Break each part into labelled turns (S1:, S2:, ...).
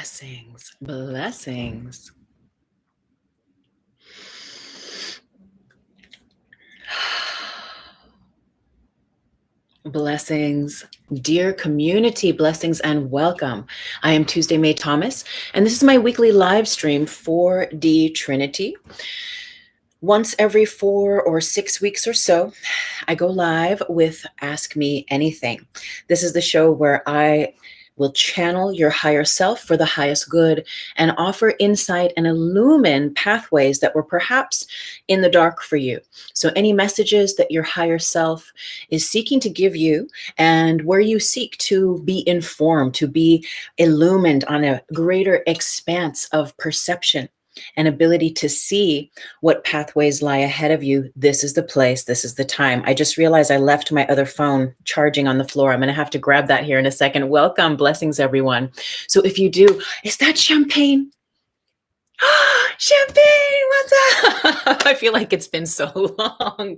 S1: Blessings, blessings. Blessings, dear community, blessings and welcome. I am Tuesday May Thomas, and this is my weekly live stream for the Trinity. Once every 4 or 6 weeks or so, I go live with Ask Me Anything. This is the show where I will channel your higher self for the highest good and offer insight and illumine pathways that were perhaps in the dark for you. So any messages that your higher self is seeking to give you and where you seek to be informed, to be illumined on a greater expanse of perception and ability to see what pathways lie ahead of you, this is the place, this is the time. I just realized I left my other phone charging on the floor. I'm going to have to grab that here in a second. Welcome, blessings, everyone. So if you do, is that champagne? Champagne, what's up? I feel like it's been so long.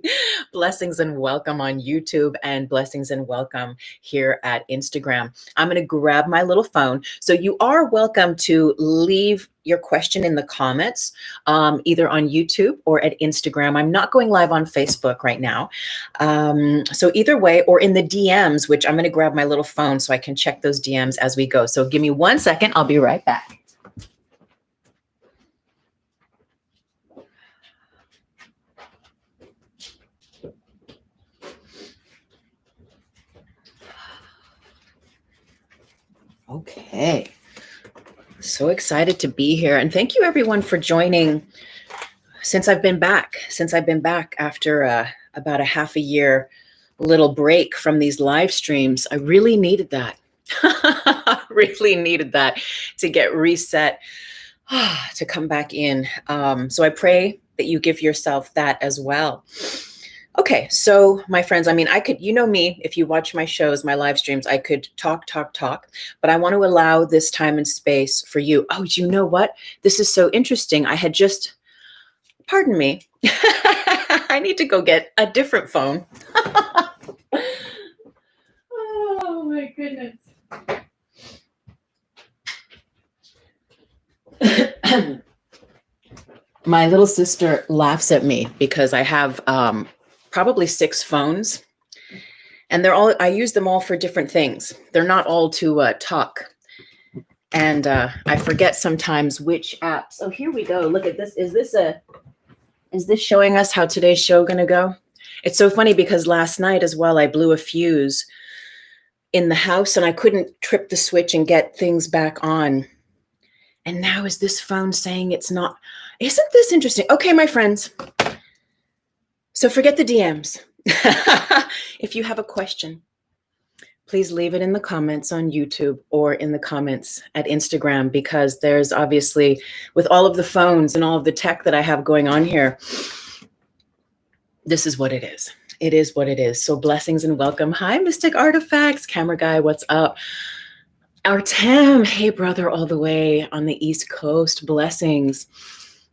S1: Blessings and welcome on YouTube and blessings and welcome here at Instagram. I'm going to grab my little phone. So you are welcome to leave your question in the comments, either on YouTube or at Instagram. I'm not going live on Facebook right now. So either way, or in the DMs, which I'm going to grab my little phone so I can check those DMs as we go. So give me 1 second. I'll be right back. Okay, so excited to be here. And thank you everyone for joining since I've been back after about a half a year little break from these live streams. I really needed that. Really needed that to get reset, to come back in. So I pray that you give yourself that as well. Okay, so my friends, I mean, I could, you know me, if you watch my shows, my live streams, I could talk, but I want to allow this time and space for you. Oh, you know what? This is so interesting. I had just, pardon me, I need to go get a different phone. Oh my goodness. My little sister laughs at me because I have probably 6 phones, and I use them all for different things. They're not all to talk. And I forget sometimes which apps. Oh, here we go. Look at this. Is this showing us how today's show gonna go? It's so funny because last night as well, I blew a fuse in the house and I couldn't trip the switch and get things back on. And now is this phone saying it's not? Isn't this interesting? Okay, my friends. So forget the DMs. If you have a question, please leave it in the comments on YouTube or in the comments at Instagram, because there's obviously, with all of the phones and all of the tech that I have going on here, this is what it is. It is what it is. So blessings and welcome. Hi, Mystic Artifacts. Camera guy, what's up? Our Tam, hey brother, all the way on the East Coast. Blessings.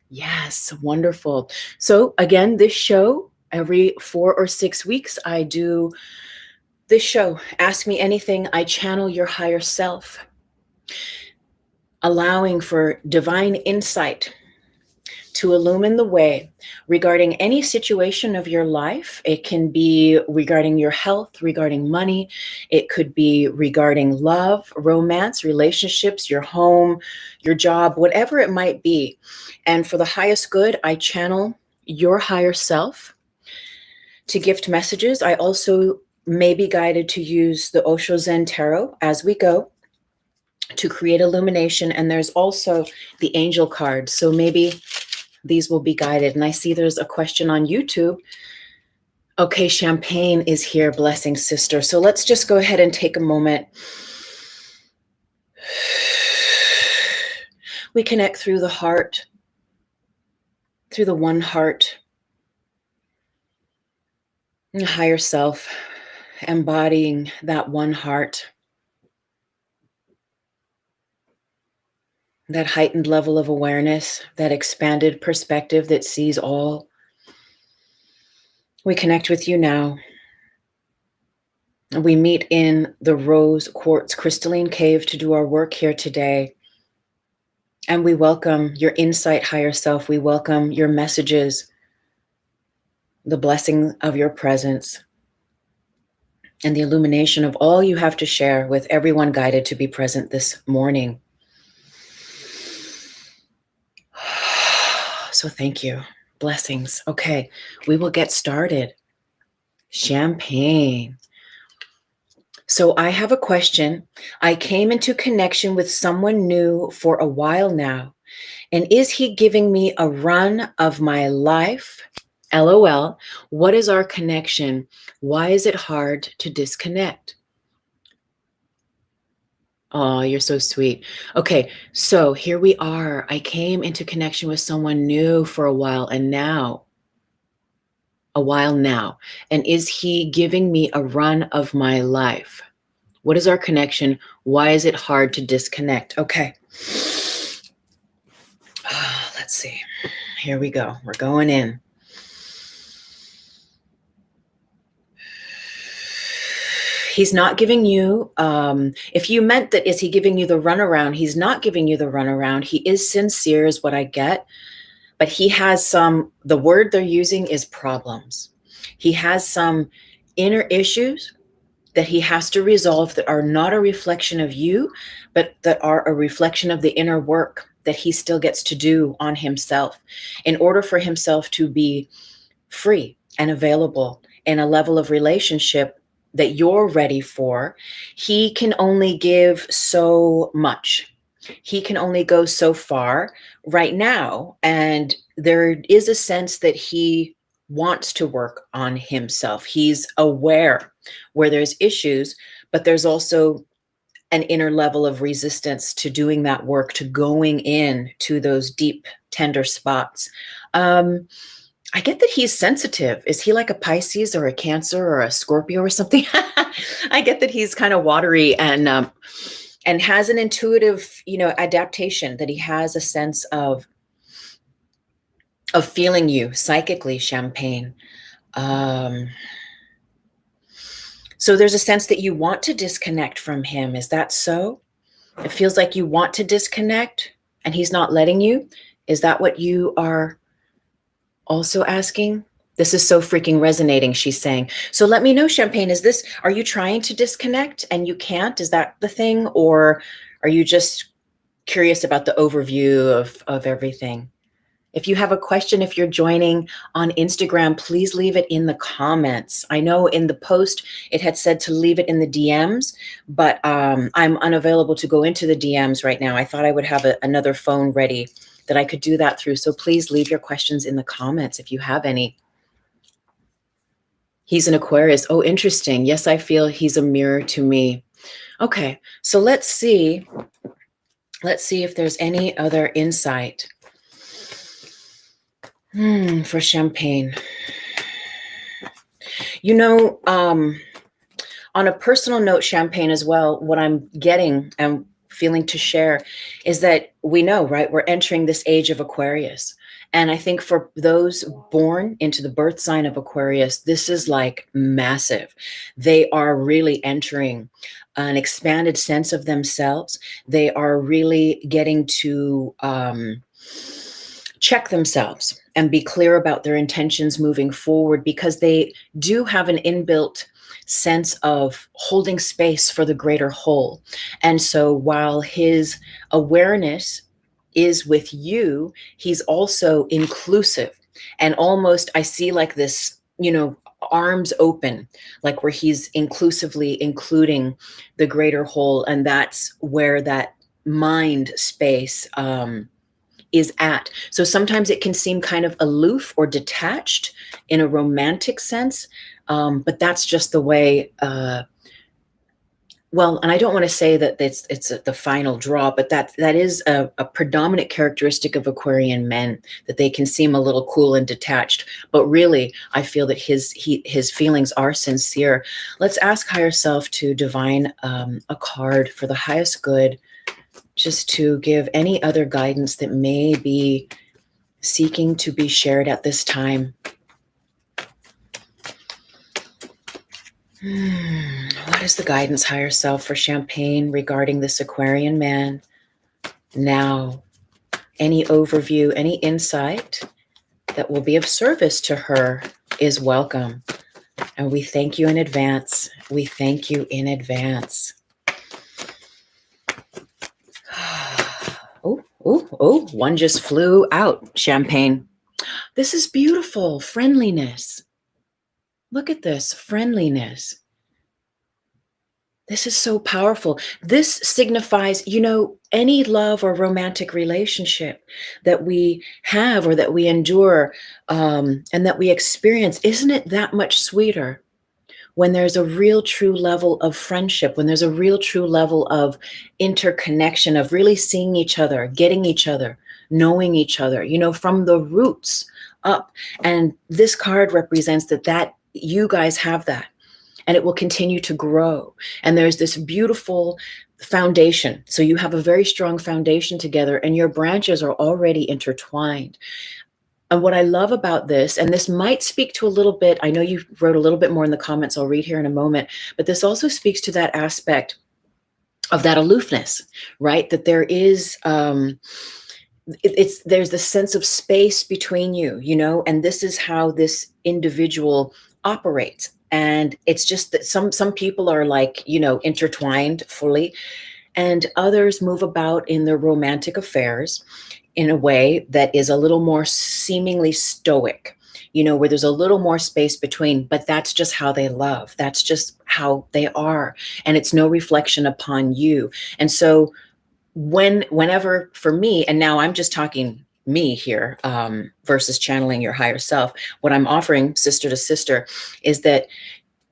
S1: Yes, wonderful. So again, this show, every 4 or 6 weeks, I do this show, Ask Me Anything. I channel your higher self, allowing for divine insight to illumine the way regarding any situation of your life. It can be regarding your health, regarding money. It could be regarding love, romance, relationships, your home, your job, whatever it might be. And for the highest good, I channel your higher self to gift messages. I also may be guided to use the Osho Zen Tarot as we go to create illumination. And there's also the angel cards. So maybe these will be guided. And I see there's a question on YouTube. Okay, champagne is here. Blessing, sister. So let's just go ahead and take a moment. We connect through the heart, through the one heart, the higher self, embodying that one heart, that heightened level of awareness, that expanded perspective that sees all. We connect with you now. We meet in the rose quartz crystalline cave to do our work here today. And we welcome your insight, higher self. We welcome your messages, the blessing of your presence, and the illumination of all you have to share with everyone guided to be present this morning. So thank you. Blessings. Okay, we will get started. Champagne. So I have a question. I came into connection with someone new for a while now. And is he giving me a run of my life? LOL. What is our connection? Why is it hard to disconnect? Oh, you're so sweet. Okay, so here we are. I came into connection with someone new for a while now. And is he giving me a run of my life? What is our connection? Why is it hard to disconnect? Okay. Let's see. Here we go. We're going in. He's not giving you, if you meant that, is he giving you the runaround? He's not giving you the runaround. He is sincere is what I get, but he has the word they're using is problems. He has some inner issues that he has to resolve that are not a reflection of you, but that are a reflection of the inner work that he still gets to do on himself in order for himself to be free and available in a level of relationship that you're ready for. He can only give so much. He can only go so far right now. And there is a sense that he wants to work on himself. He's aware where there's issues, but there's also an inner level of resistance to doing that work, to going in to those deep, tender spots. I get that he's sensitive. Is he like a Pisces or a Cancer or a Scorpio or something? I get that he's kind of watery and has an intuitive, adaptation, that he has a sense of feeling you psychically, Champagne. So there's a sense that you want to disconnect from him. Is that so? It feels like you want to disconnect and he's not letting you. Is that what you are also asking? This is so freaking resonating, she's saying. So let me know, Champagne, are you trying to disconnect and you can't? Is that the thing? Or are you just curious about the overview of everything? If you have a question, if you're joining on Instagram, please leave it in the comments. I know in the post it had said to leave it in the DMs, but I'm unavailable to go into the DMs right now. I thought I would have another phone ready that I could do that through. So please leave your questions in the comments if you have any. He's an Aquarius. Oh, interesting. Yes, I feel he's a mirror to me. Okay, so let's see. Let's see if there's any other insight. For Champagne. On a personal note, Champagne as well, what I'm getting and feeling to share is that we know, right? We're entering this age of Aquarius. And I think for those born into the birth sign of Aquarius, this is like massive. They are really entering an expanded sense of themselves. They are really getting to check themselves and be clear about their intentions moving forward, because they do have an inbuilt sense of holding space for the greater whole. And so while his awareness is with you, he's also inclusive. And almost I see like this, arms open, like where he's inclusively including the greater whole. And that's where that mind space is at. So sometimes it can seem kind of aloof or detached in a romantic sense, but that's just the way. And I don't want to say that it's the final draw, but that is a predominant characteristic of Aquarian men, that they can seem a little cool and detached. But really, I feel that his feelings are sincere. Let's ask higher self to divine a card for the highest good, just to give any other guidance that may be seeking to be shared at this time. What is the guidance, higher self, for Champagne regarding this Aquarian man now? any overview, any insight that will be of service to her is welcome. And we thank you in advance. We thank you in advance. Oh, one just flew out. Champagne. This is beautiful. Friendliness. Look at this. Friendliness. This is so powerful. This signifies, any love or romantic relationship that we have or that we endure and that we experience. Isn't it that much sweeter when there's a real true level of friendship, when there's a real true level of interconnection, of really seeing each other, getting each other, knowing each other, from the roots up. And this card represents that you guys have that. And it will continue to grow. And there's this beautiful foundation. So you have a very strong foundation together, and your branches are already intertwined. And what I love about this, and this might speak to a little bit, I know you wrote a little bit more in the comments, I'll read here in a moment, but this also speaks to that aspect of that aloofness, right? That there is, there's this sense of space between you, and this is how this individual operates. And it's just that some people are intertwined fully, and others move about in their romantic affairs in a way that is a little more seemingly stoic, where there's a little more space between, but that's just how they love. That's just how they are. And it's no reflection upon you. And so whenever for me, and now I'm just talking me here versus channeling your higher self, what I'm offering sister to sister is that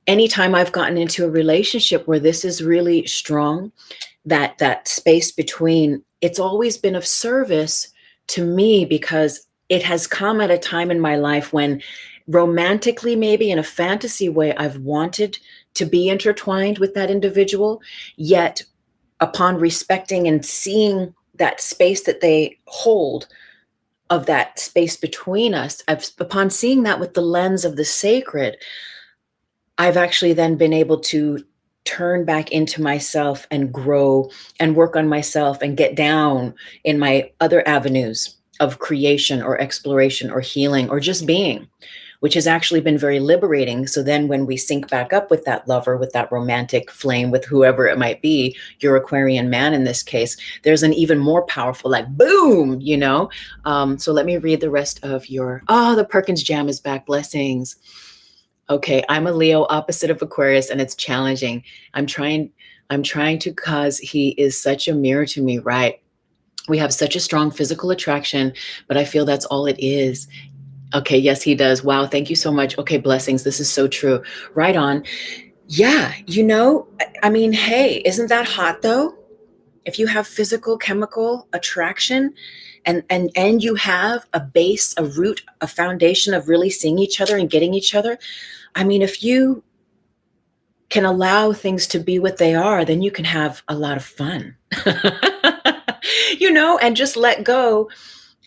S1: anytime I've gotten into a relationship where this is really strong, that space between, it's always been of service to me, because it has come at a time in my life when romantically, maybe in a fantasy way, I've wanted to be intertwined with that individual, yet upon respecting and seeing that space that they hold, of that space between us, upon seeing that with the lens of the sacred, I've actually then been able to turn back into myself and grow and work on myself and get down in my other avenues of creation or exploration or healing or just being, which has actually been very liberating. So then when we sync back up with that lover, with that romantic flame, with whoever it might be, your Aquarian man in this case, there's an even more powerful boom, So let me read the rest of the Perkins Jam is back. Blessings. Okay, I'm a Leo opposite of Aquarius, and it's challenging. I'm trying to, cause he is such a mirror to me, right? We have such a strong physical attraction, but I feel that's all it is. Okay, yes, he does. Wow, thank you so much. Okay, blessings. This is so true. Right on. Yeah, hey, isn't that hot though? If you have physical, chemical attraction, and you have a base, a root, a foundation of really seeing each other and getting each other, if you can allow things to be what they are, then you can have a lot of fun, and just let go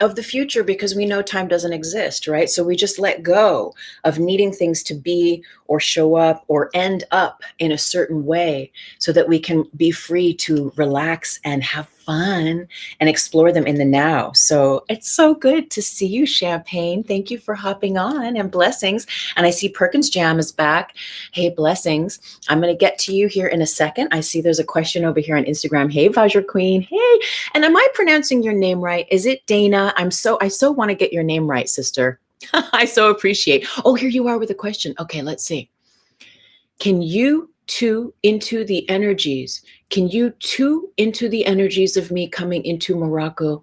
S1: of the future, because we know time doesn't exist, right? So we just let go of needing things to be or show up or end up in a certain way, so that we can be free to relax and have fun and explore them in the now. So it's so good to see you, Champagne. Thank you for hopping on, and blessings. And I see Perkins Jam is back. Hey, blessings. I'm going to get to you here in a second. I see there's a question over here on Instagram. Hey, Vajra Queen. Hey, and am I pronouncing your name right? Is it Dana? I so want to get your name right, sister. I so appreciate. Oh, here you are with a question. Okay, let's see. Can you tune into the energies? Can you tune into the energies of me coming into Morocco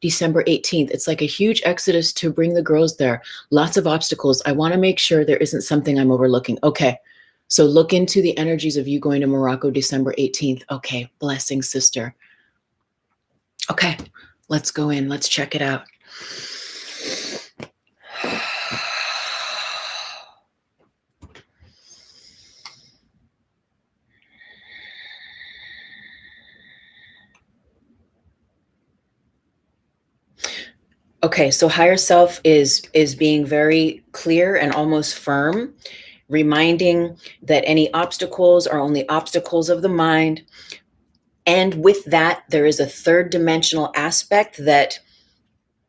S1: December 18th? It's like a huge exodus to bring the girls there. Lots of obstacles. I want to make sure there isn't something I'm overlooking. Okay. So look into the energies of you going to Morocco December 18th. Okay. Blessings, sister. Okay. Let's go in. Let's check it out. Okay, so higher self is being very clear and almost firm, reminding that any obstacles are only obstacles of the mind. And with that, there is a third dimensional aspect that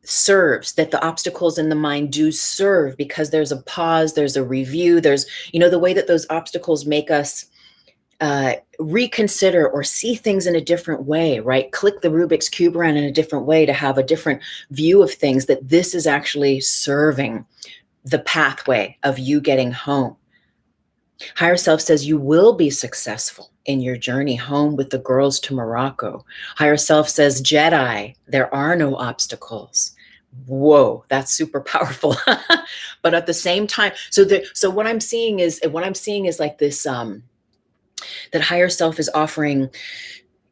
S1: serves, that the obstacles in the mind do serve, because there's a pause, there's a review, there's, the way that those obstacles make us reconsider or see things in a different way, right? Click the Rubik's Cube around in a different way to have a different view of things, that this is actually serving the pathway of you getting home. Higher self says you will be successful in your journey home with the girls to Morocco. Higher self says, Jedi, there are no obstacles. Whoa, that's super powerful. But at the same time, so what I'm seeing is like this, that higher self is offering,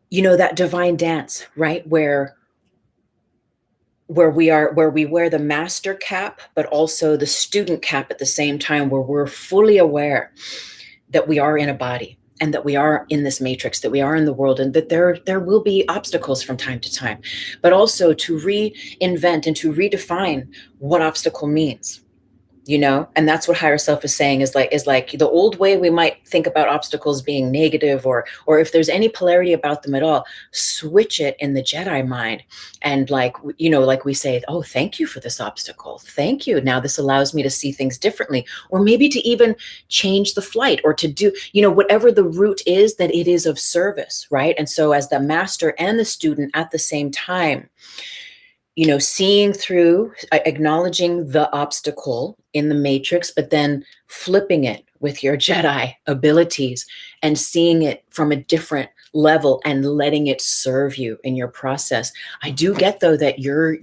S1: that divine dance, right? Where we wear the master cap, but also the student cap at the same time, where we're fully aware that we are in a body and that we are in this matrix, that we are in the world, and that there will be obstacles from time to time, but also to reinvent and to redefine what obstacle means. And that's what higher self is saying, is like the old way we might think about obstacles being negative, or if there's any polarity about them at all, switch it in the Jedi mind. And like we say, oh, thank you for this obstacle. Thank you. Now this allows me to see things differently, or maybe to even change the flight, or to do, whatever the route is, that it is of service. Right. And so as the master and the student at the same time, seeing through, acknowledging the obstacle in the matrix, but then flipping it with your Jedi abilities and seeing it from a different level and letting it serve you in your process. I do get, though, that you're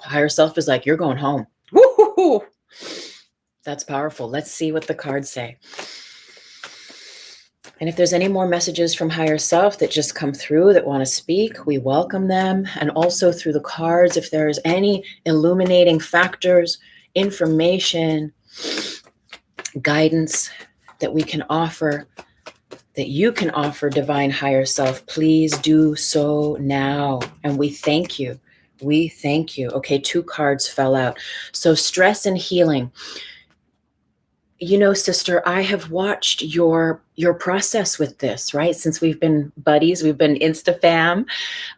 S1: higher self is like, you're going home. Woo-hoo-hoo. That's powerful. Let's see what the cards say. And if there's any more messages from higher self that just come through that want to speak, we welcome them. And also through the cards, if there's any illuminating factors, information, guidance that we can offer, that you can offer, divine higher self, please do so now. And we thank you. We thank you. Okay, 2 cards fell out. So stress and healing. Sister, I have watched your process with this, right? Since we've been buddies, we've been Insta fam.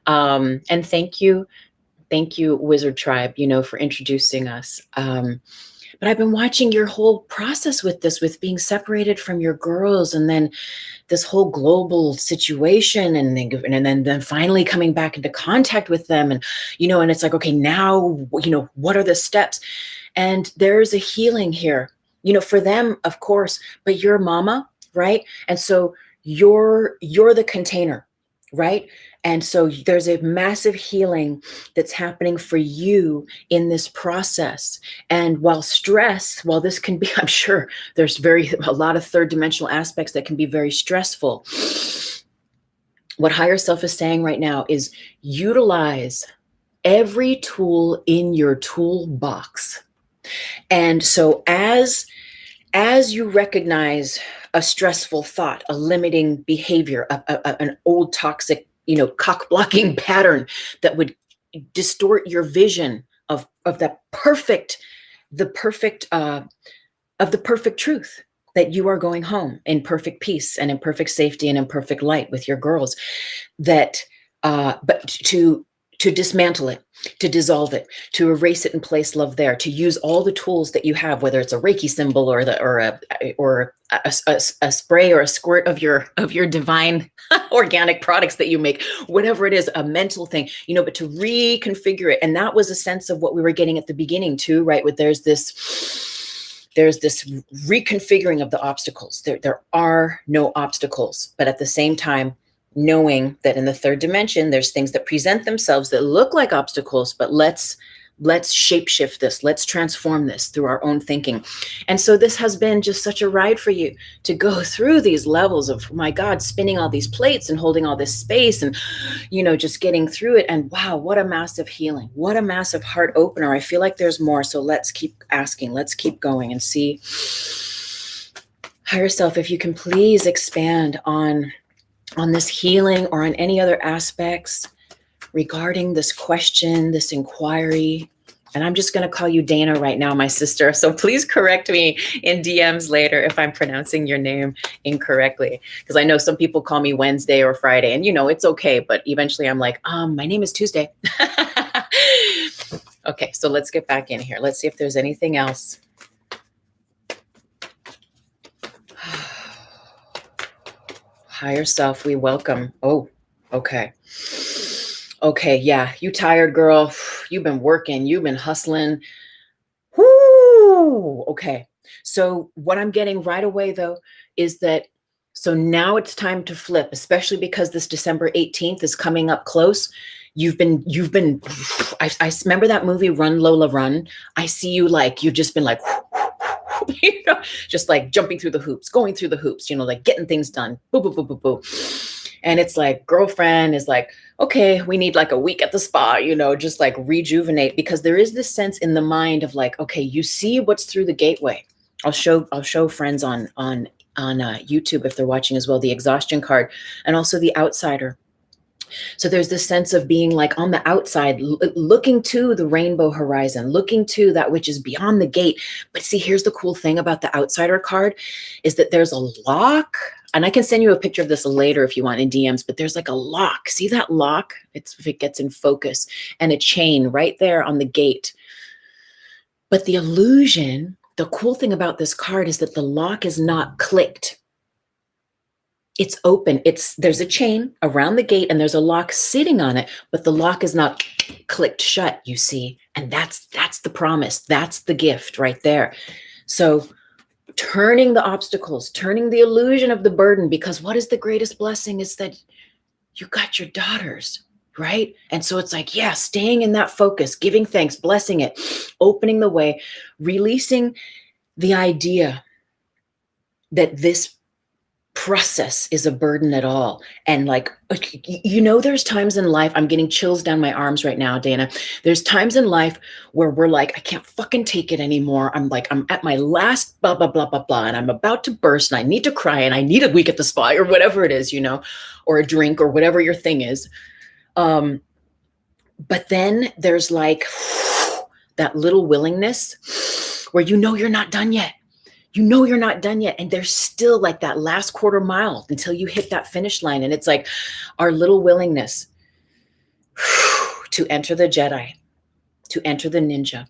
S1: And thank you, Wizard Tribe, for introducing us. But I've been watching your whole process with this, with being separated from your girls, and then this whole global situation, and then finally coming back into contact with them, and and it's like, okay, now what are the steps? And there's a healing here. For them, of course, but you're mama, right? And so you're the container, right? And so there's a massive healing that's happening for you in this process. And while this can be, I'm sure there's a lot of third dimensional aspects that can be very stressful. What higher self is saying right now is utilize every tool in your toolbox. And so as you recognize a stressful thought, a limiting behavior, an old toxic, cock-blocking pattern that would distort your vision of the perfect truth, that you are going home in perfect peace and in perfect safety and in perfect light with your girls, but to dismantle it, to dissolve it, to erase it and place love there, to use all the tools that you have, whether it's a Reiki symbol or a spray or a squirt of your divine organic products that you make, whatever it is, a mental thing, but to reconfigure it. And that was a sense of what we were getting at the beginning too, right? With there's this reconfiguring of the obstacles. There are no obstacles, but at the same time, knowing that in the third dimension, there's things that present themselves that look like obstacles, but let's shapeshift this. Let's transform this through our own thinking. And so this has been just such a ride for you to go through these levels of, my God, spinning all these plates and holding all this space and, just getting through it. And wow, what a massive healing. What a massive heart opener. I feel like there's more. So let's keep asking. Let's keep going and see. Higher self, if you can please expand on this healing or on any other aspects regarding this question, this inquiry. And I'm just going to call you Dana right now, my sister. So please correct me in DMs later if I'm pronouncing your name incorrectly. Because I know some people call me Wednesday or Friday, and it's okay. But eventually I'm like, my name is Tuesday. Okay, so let's get back in here. Let's see if there's anything else. Higher self, we welcome. Oh, okay. Okay, yeah, you tired, girl. You've been working, you've been hustling. Whoo! Okay. So what I'm getting right away though is that so now it's time to flip, especially because this December 18th is coming up close. You've been I remember that movie Run Lola Run. I see you like you've just been like you know, just like jumping through the hoops, going through the hoops, you know, like getting things done. Boo, boo, boo, boo, boo. And it's like girlfriend is like, okay, we need like a week at the spa, you know, just like rejuvenate, because there is this sense in the mind of like, okay, you see what's through the gateway. I'll show friends on YouTube if they're watching as well, the exhaustion card and also the outsider. So there's this sense of being like on the outside, looking to the rainbow horizon, looking to that which is beyond the gate. But see, here's the cool thing about the outsider card is that there's a lock. And I can send you a picture of this later if you want in DMs, but there's like a lock. See that lock? It's if it gets in focus, and a chain right there on the gate. But the illusion, the cool thing about this card is that the lock is not clicked. It's open. There's a chain around the gate and there's a lock sitting on it, but the lock is not clicked shut, you see. And that's the promise. That's the gift right there. So turning the obstacles, turning the illusion of the burden, because what is the greatest blessing is that you got your daughters, right? And so it's like, yeah, staying in that focus, giving thanks, blessing it, opening the way, releasing the idea that this process is a burden at all. And like, you know, there's times in life, I'm getting chills down my arms right now, Dana. There's times in life where we're like, I can't fucking take it anymore. I'm at my last blah, blah, blah, blah, blah. And I'm about to burst and I need to cry and I need a week at the spa or whatever it is, you know, or a drink or whatever your thing is. But then there's like that little willingness where you know you're not done yet. You know you're not done yet. And there's still like that last quarter mile until you hit that finish line. And it's like our little willingness to enter the Jedi, to enter the ninja,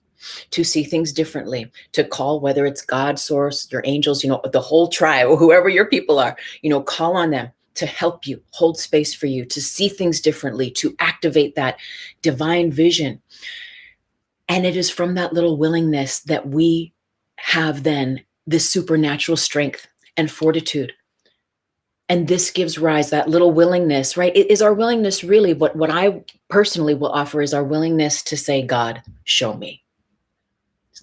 S1: to see things differently, to call, whether it's God, source, your angels, you know, the whole tribe, or whoever your people are, you know, call on them to help you, hold space for you, to see things differently, to activate that divine vision. And it is from that little willingness that we have then this supernatural strength and fortitude. And this gives rise, that little willingness, right? It is our willingness really, what I personally will offer is our willingness to say, God, show me.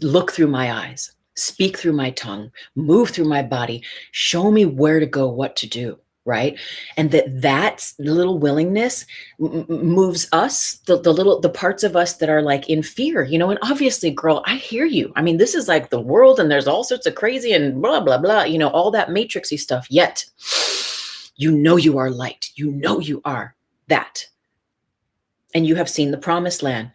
S1: Look through my eyes, speak through my tongue, move through my body, show me where to go, what to do, right? And that little willingness moves us, the parts of us that are like in fear, you know. And obviously, girl, I hear you. I mean, this is like the world and there's all sorts of crazy and blah, blah, blah, you know, all that matrixy stuff. Yet, you know you are light. You know you are that. And you have seen the promised land.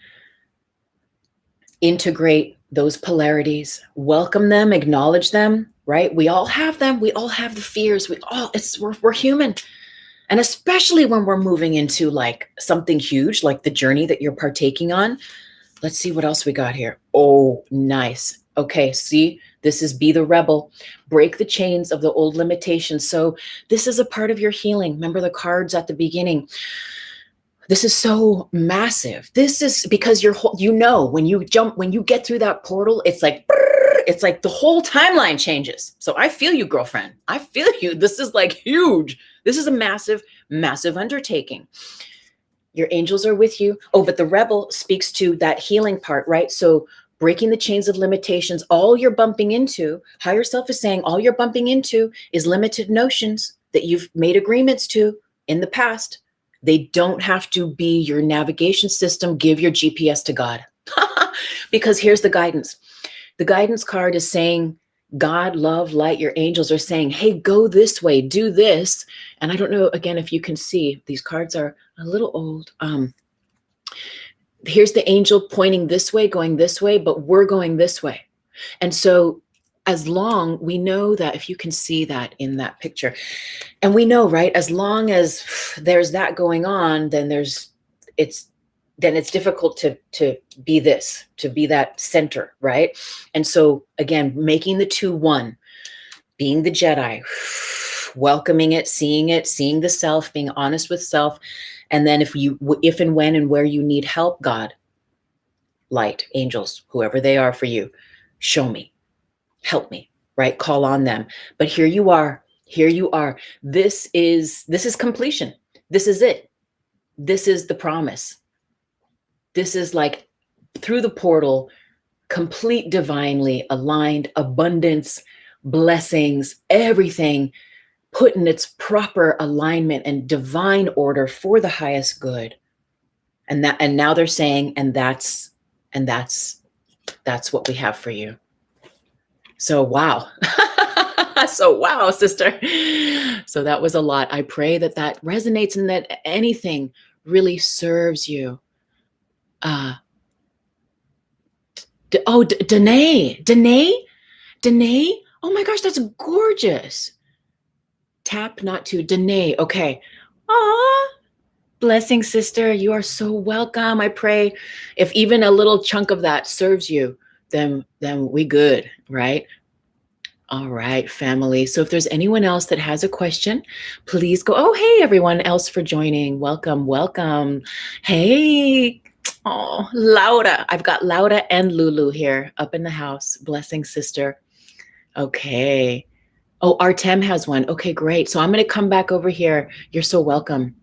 S1: Integrate those polarities, welcome them, acknowledge them, right? We all have them. We all have the fears. We're human. And especially when we're moving into like something huge, like the journey that you're partaking on. Let's see what else we got here. Oh, nice. Okay, see, this is be the rebel, break the chains of the old limitations. So this is a part of your healing. Remember the cards at the beginning. This is so massive. This is because you know, when you get through that portal, it's like the whole timeline changes. So I feel you, girlfriend. I feel you. This is like huge. This is a massive, massive undertaking. Your angels are with you. Oh, but the rebel speaks to that healing part, right? So breaking the chains of limitations, all you're bumping into, higher self is saying, all you're bumping into is limited notions that you've made agreements to in the past. They don't have to be your navigation system. Give your GPS to God. Because here's the guidance. The guidance card is saying, God, love, light, your angels are saying, hey, go this way, do this. And I don't know, again, if you can see, these cards are a little old. Here's the angel pointing this way, going this way, but we're going this way. And so as long, we know that if you can see that in that picture, and we know, right, as long as there's that going on, then it's then it's difficult to be this, to be that center, right? And so again, making the two one, being the Jedi, welcoming it, seeing the self, being honest with self. And then if and when and where you need help, God, light, angels, whoever they are for you, show me, help me, right? Call on them. But here you are. This is completion. This is it. This is the promise. This is like through the portal, complete divinely aligned abundance, blessings, everything put in its proper alignment and divine order for the highest good. And now they're saying, and that's what we have for you. So wow. So wow, sister. So that was a lot. I pray that resonates and that anything really serves you. Danae. Oh my gosh, that's gorgeous. Tap, not to. Danae. Okay. Aw. Blessing, sister. You are so welcome. I pray if even a little chunk of that serves you, then we good, right? All right, family. So if there's anyone else that has a question, please go. Oh, hey, everyone else for joining. Welcome. Hey, oh, Laura. I've got Laura and Lulu here up in the house. Blessing, sister. Okay. Oh, Artem has one. Okay, great. So I'm going to come back over here. You're so welcome.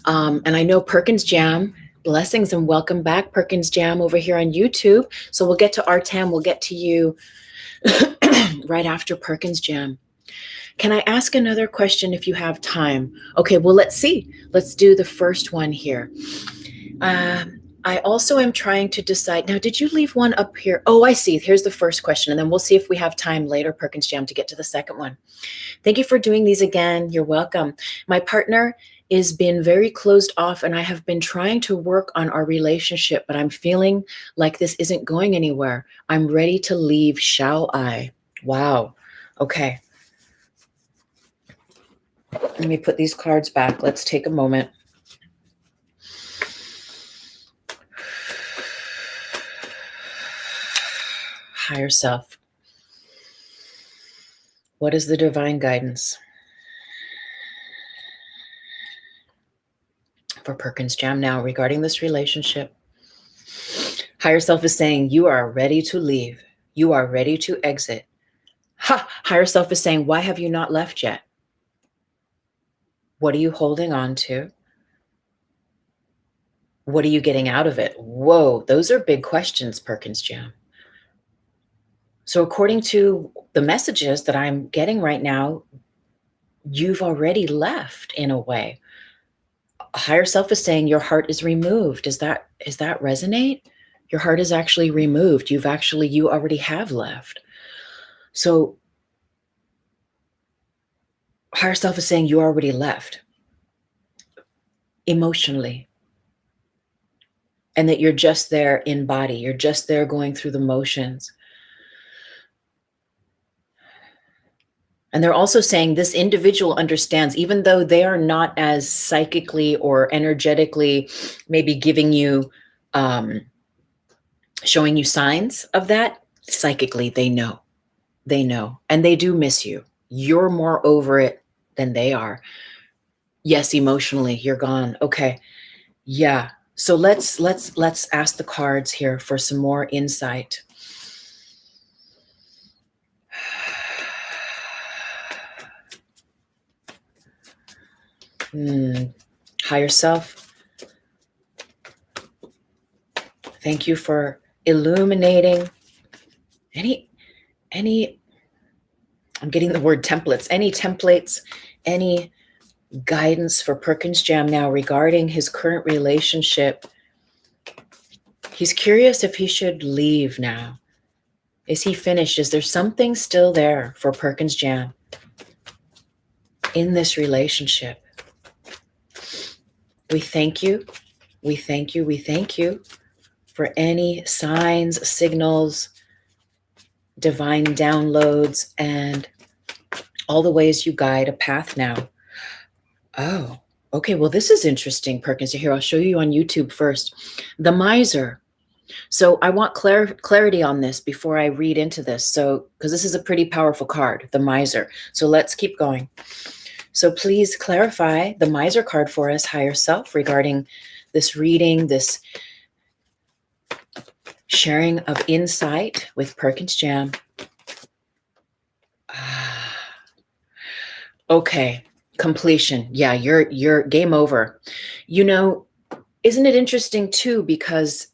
S1: And I know Perkins Jam. Blessings and welcome back, Perkins Jam, over here on YouTube. So we'll get to Artem. We'll get to you right after Perkins Jam. Can I ask another question if you have time? Okay, well, let's see. Let's do the first one here. I also am trying to decide. Now, did you leave one up here? Oh, I see. Here's the first question, and then we'll see if we have time later, Perkins Jam, to get to the second one. Thank you for doing these again. You're welcome. My partner is been very closed off, and I have been trying to work on our relationship, but I'm feeling like this isn't going anywhere. I'm ready to leave. Shall I? Wow. Okay. Let me put these cards back. Let's take a moment. Higher self. What is the divine guidance for Perkins Jam now regarding this relationship? Higher self is saying, you are ready to leave. You are ready to exit. Ha! Higher self is saying, why have you not left yet? What are you holding on to? What are you getting out of it? Whoa, those are big questions, Perkins Jam. So according to the messages that I'm getting right now, you've already left in a way. Higher self is saying your heart is removed. Does that resonate? Your heart is actually removed. You already have left. So higher self is saying you already left emotionally. And that you're just there in body. You're just there going through the motions. And they're also saying this individual understands, even though they are not as psychically or energetically maybe giving you, showing you signs of that, psychically, they know. They know. And they do miss you. You're more over it than they are. Yes, emotionally, you're gone. Okay. Yeah. So let's ask the cards here for some more insight. Higher self, thank you for illuminating any, I'm getting the word templates, any guidance for Perkins Jam now regarding his current relationship. He's curious if he should leave now. Is he finished? Is there something still there for Perkins Jam in this relationship? We thank you. We thank you. We thank you for any signs, signals, divine downloads, and all the ways you guide a path now. Oh, Okay, well, this is interesting, Perkins. Here, I'll show you on YouTube first. The miser. So I want clarity on this before I read into this. So, because this is a pretty powerful card, the miser. So let's keep going. So please clarify the miser card for us, higher self, regarding this reading, this sharing of insight with Perkins Jam. Okay, completion. Yeah, you're game over. You know, isn't it interesting too? Because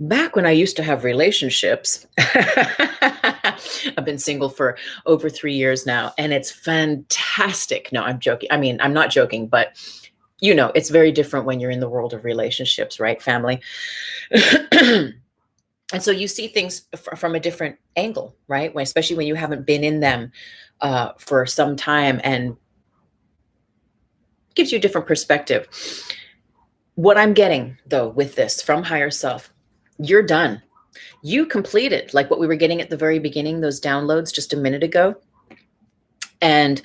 S1: back when I used to have relationships, I've been single for over 3 years now, and it's fantastic. No, I'm joking. I mean, I'm not joking, but you know, it's very different when you're in the world of relationships, right? Family. And so you see things from a different angle, right? When, especially when you haven't been in them for some time, and gives you a different perspective. What I'm getting though with this from higher self, you're done. You completed, like what we were getting at the very beginning, those downloads just a minute ago. And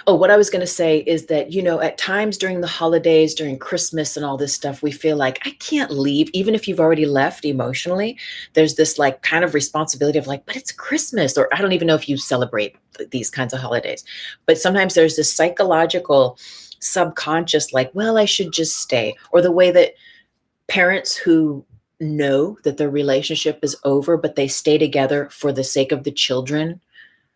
S1: oh, what I was going to say is that, you know, at times during the holidays, during Christmas and all this stuff, we feel like I can't leave, even if you've already left emotionally. There's this like kind of responsibility of like, but it's Christmas, or I don't even know if you celebrate these kinds of holidays. But sometimes there's this psychological, subconscious, like, well, I should just stay. Or the way that parents who know that their relationship is over, but they stay together for the sake of the children,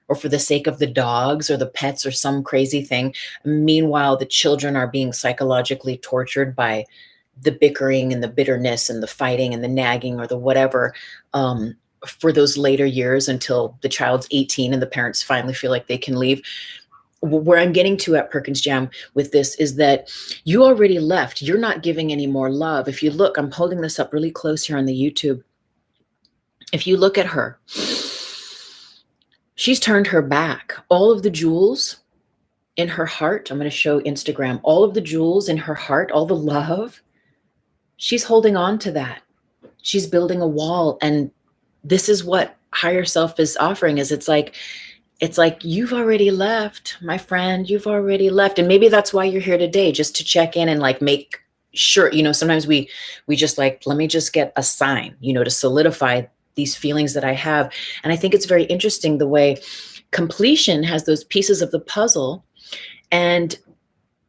S1: or for the sake of the dogs or the pets or some crazy thing. Meanwhile, the children are being psychologically tortured by the bickering and the bitterness and the fighting and the nagging or the whatever, for those later years until the child's 18 and the parents finally feel like they can leave. Where I'm getting to at Perkins Jam with this is that you already left. You're not giving any more love. If you look, I'm holding this up really close here on the YouTube. If you look at her, she's turned her back. All of the jewels in her heart, I'm going to show Instagram, all of the jewels in her heart, all the love, she's holding on to that. She's building a wall. And this is what higher self is offering, is it's like, you've already left, my friend, you've already left. And maybe that's why you're here today, just to check in and like make sure, you know, sometimes we just like, let me just get a sign, you know, to solidify these feelings that I have. And I think it's very interesting the way completion has those pieces of the puzzle, and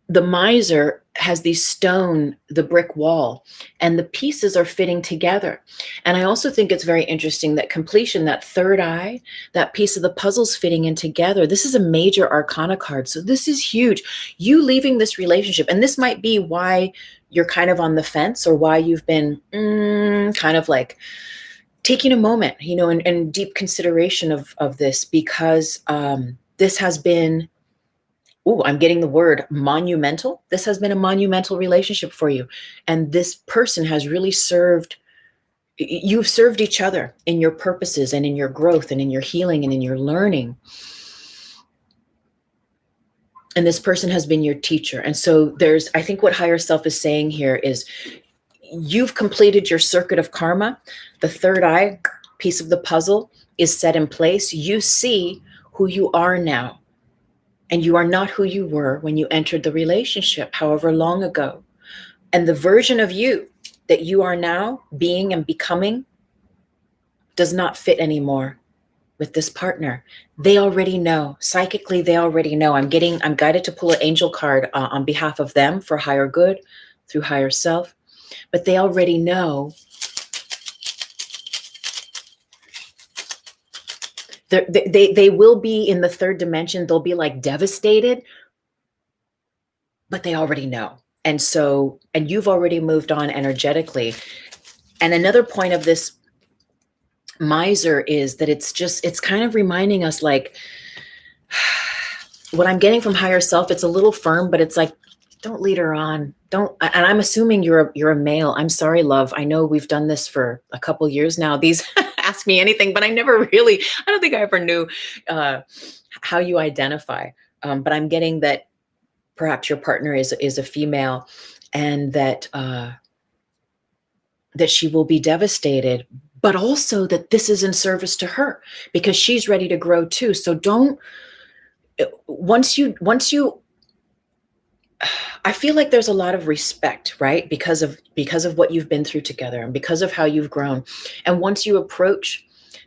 S1: the miser has the brick wall, and the pieces are fitting together. And I also think it's very interesting that completion, that third eye, that piece of the puzzle's fitting in together. This is a major arcana card. So this is huge. You leaving this relationship, and this might be why you're kind of on the fence, or why you've been kind of like taking a moment, you know, and deep consideration of this, because this has been, I'm getting the word monumental. This has been a monumental relationship for you. And this person has really you've served each other in your purposes and in your growth and in your healing and in your learning. And this person has been your teacher. And so I think what higher self is saying here is, you've completed your circuit of karma. The third eye piece of the puzzle is set in place. You see who you are now. And you are not who you were when you entered the relationship, however long ago. And the version of you that you are now being and becoming does not fit anymore with this partner. They already know. Psychically, they already know. I'm guided to pull an angel card on behalf of them for higher good through higher self. But they already know. They will be in the third dimension. They'll be like devastated, but they already know. And so, and you've already moved on energetically. And another point of this miser is that it's kind of reminding us, like, what I'm getting from higher self, it's a little firm, but it's like, don't lead her on. And I'm assuming you're a male. I'm sorry, love. I know we've done this for a couple years now. These ask me anything, but I don't think I ever knew how you identify. But I'm getting that perhaps your partner is a female, and that she will be devastated, but also that this is in service to her, because she's ready to grow too. So once you I feel like there's a lot of respect, right? Because of what you've been through together and because of how you've grown. And once you approach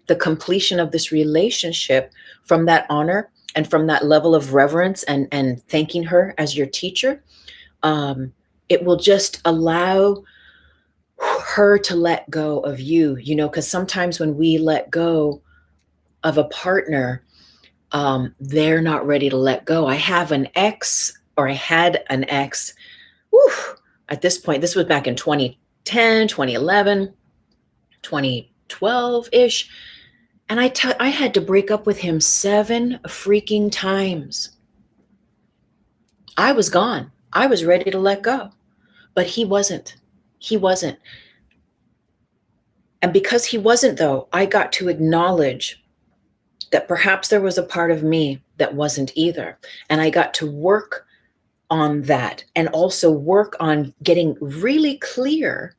S1: the completion of this relationship from that honor and from that level of reverence and thanking her as your teacher, it will just allow her to let go of you, because sometimes when we let go of a partner, they're not ready to let go. I have an ex, or I had an ex. Whew, at this point, this was back in 2010, 2011, 2012-ish. And I had to break up with him 7 freaking times. I was gone. I was ready to let go, but he wasn't. He wasn't. And because he wasn't, though, I got to acknowledge that perhaps there was a part of me that wasn't either. And I got to work on that and also work on getting really clear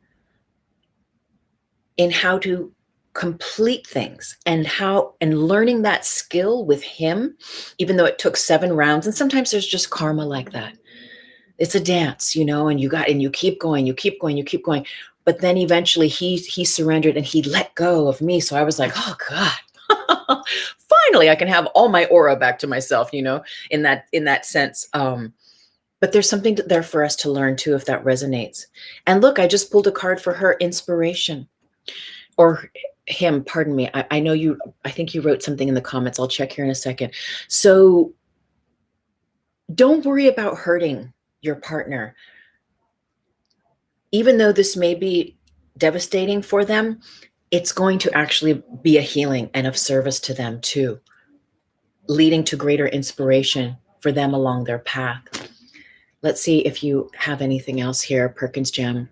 S1: in how to complete things and learning that skill with him, even though it took 7 rounds. And sometimes there's just karma like that. It's a dance, and you keep going, you keep going, you keep going. But then eventually he surrendered and he let go of me. So I was like, oh God, finally I can have all my aura back to myself, in that sense. But there's something there for us to learn too, if that resonates. And look, I just pulled a card for her, inspiration, or him, pardon me. I know I think you wrote something in the comments. I'll check here in a second. So don't worry about hurting your partner. Even though this may be devastating for them, it's going to actually be a healing and of service to them too, leading to greater inspiration for them along their path. Let's see if you have anything else here, Perkins Gem.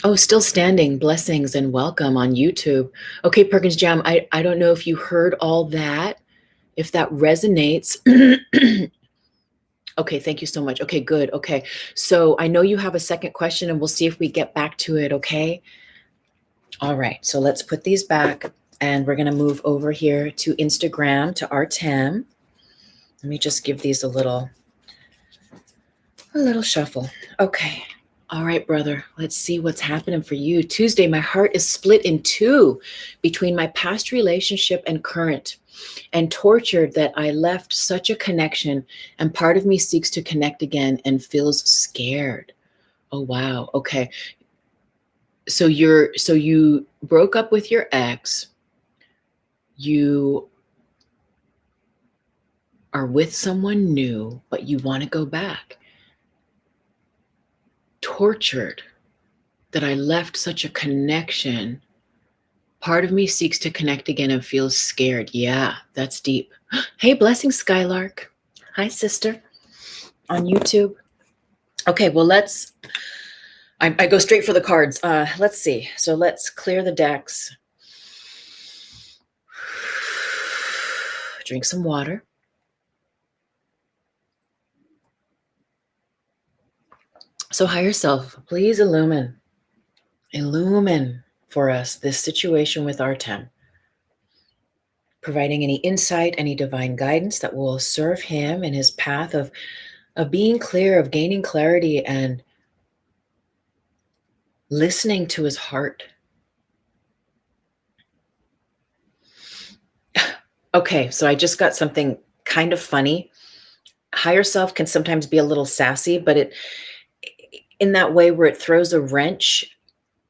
S1: Oh, still standing. Blessings and welcome on YouTube. Okay, Perkins Jam, I don't know if you heard all that, if that resonates. Okay, thank you so much. Okay, good. Okay, so I know you have a second question and we'll see if we get back to it, okay? All right, so let's put these back and we're gonna move over here to Instagram, to Artem. Let me just give these a little shuffle. Okay. All right, brother, let's see what's happening for you. Tuesday, my heart is split in 2 between my past relationship and current, and tortured that I left such a connection, and part of me seeks to connect again and feels scared. Oh, wow. Okay. So you broke up with your ex. You are with someone new, but you want to go back. Tortured that I left such a connection. Part of me seeks to connect again and feels scared. Yeah, that's deep. Hey, blessing, Skylark. Hi, sister, on YouTube. Okay, well, I go straight for the cards. Let's see. So let's clear the decks. Drink some water. So higher self, please illumine for us this situation with Artem, providing any insight, any divine guidance that will serve him in his path of being clear, of gaining clarity and listening to his heart. Okay, so I just got something kind of funny. Higher self can sometimes be a little sassy, but in that way where it throws a wrench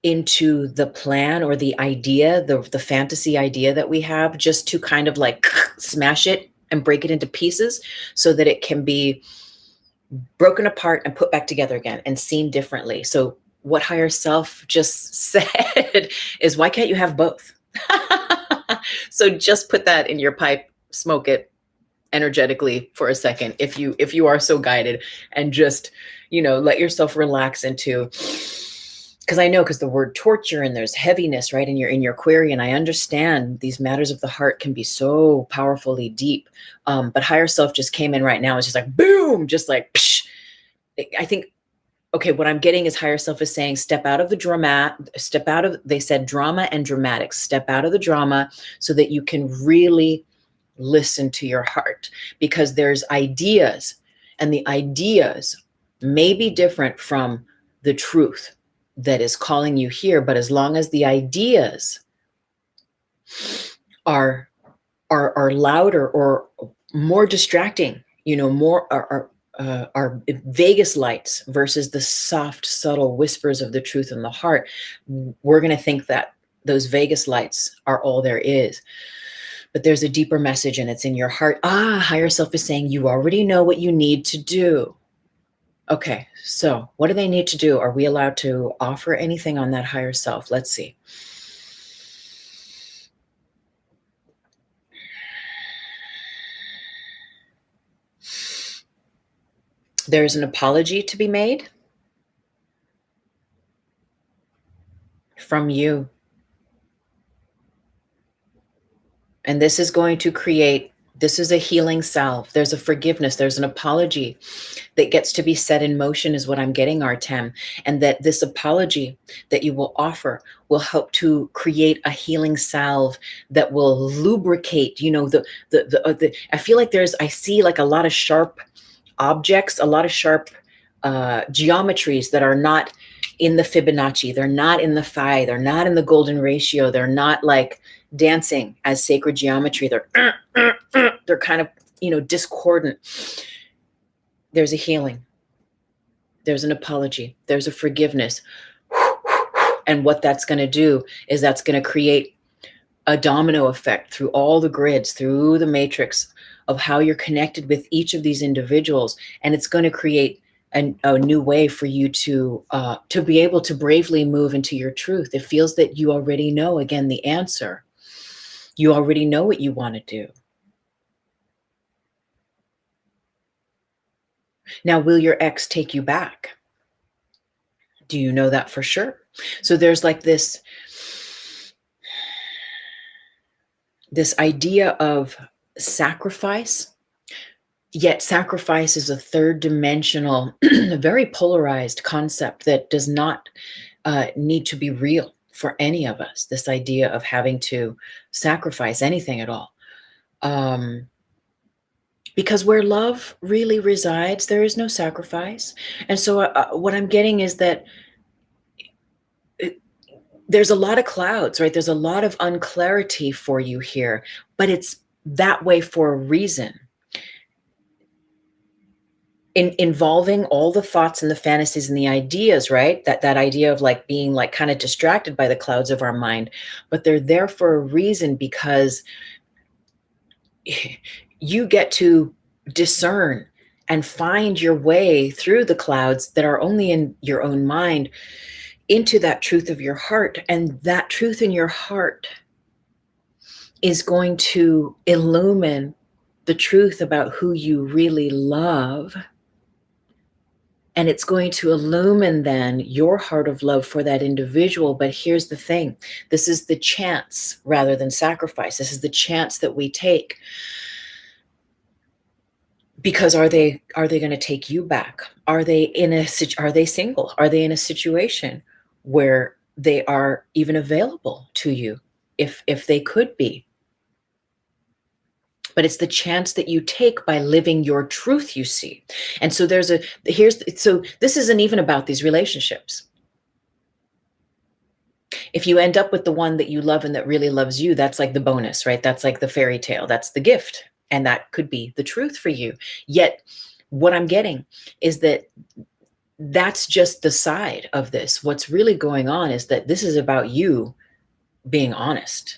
S1: into the plan or the idea, the fantasy idea that we have, just to kind of like smash it and break it into pieces so that it can be broken apart and put back together again and seen differently. So what higher self just said is, why can't you have both? So just put that in your pipe, smoke it energetically for a second, if you are so guided, and just, let yourself relax into, because the word torture, and there's heaviness, right, in your query, and I understand these matters of the heart can be so powerfully deep, but higher self just came in right now. It's just like boom, just like psh. I think, okay, what I'm getting is higher self is saying, step out of the drama, they said drama and dramatics, step out of the drama so that you can really listen to your heart, because there's ideas, and the ideas may be different from the truth that is calling you here. But as long as the ideas are louder or more distracting, more are Vegas lights versus the soft, subtle whispers of the truth in the heart, we're going to think that those Vegas lights are all there is. But there's a deeper message, and it's in your heart. Higher self is saying you already know what you need to do. Okay, so what do they need to do? Are we allowed to offer anything on that higher self? Let's see. There's an apology to be made from you. And this is going to create, this is a healing salve. There's a forgiveness. There's an apology that gets to be set in motion, is what I'm getting, Artem. And that this apology that you will offer will help to create a healing salve that will lubricate, I feel like I see like a lot of sharp objects, a lot of sharp geometries that are not in the Fibonacci. They're not in the phi. They're not in the golden ratio. They're not like dancing as sacred geometry. They're kind of, discordant. There's a healing. There's an apology. There's a forgiveness. And what that's going to do is that's going to create a domino effect through all the grids, through the matrix of how you're connected with each of these individuals. And it's going to create a new way for you to be able to bravely move into your truth. It feels that you already know, again, the answer. You already know what you want to do. Now, will your ex take you back? Do you know that for sure? So there's like this idea of sacrifice, yet sacrifice is a third dimensional, very polarized concept that does not need to be real for any of us. This idea of having to sacrifice anything at all. Because where love really resides, there is no sacrifice. And so what I'm getting is that there's a lot of clouds, right? There's a lot of unclarity for you here, but it's that way for a reason. Involving all the thoughts and the fantasies and the ideas, right? That idea of like being like kind of distracted by the clouds of our mind, but they're there for a reason, because you get to discern and find your way through the clouds that are only in your own mind into that truth of your heart. And that truth in your heart is going to illumine the truth about who you really love. And it's going to illumine then your heart of love for that individual. But here's the thing. This is the chance rather than sacrifice. This is the chance that we take. Because are they going to take you back? Are they single? Are they in a situation where they are even available to you if they could be? But it's the chance that you take by living your truth, you see. And so so this isn't even about these relationships. If you end up with the one that you love and that really loves you, that's like the bonus, right? That's like the fairy tale. That's the gift. And that could be the truth for you. Yet what I'm getting is that that's just the side of this. What's really going on is that this is about you being honest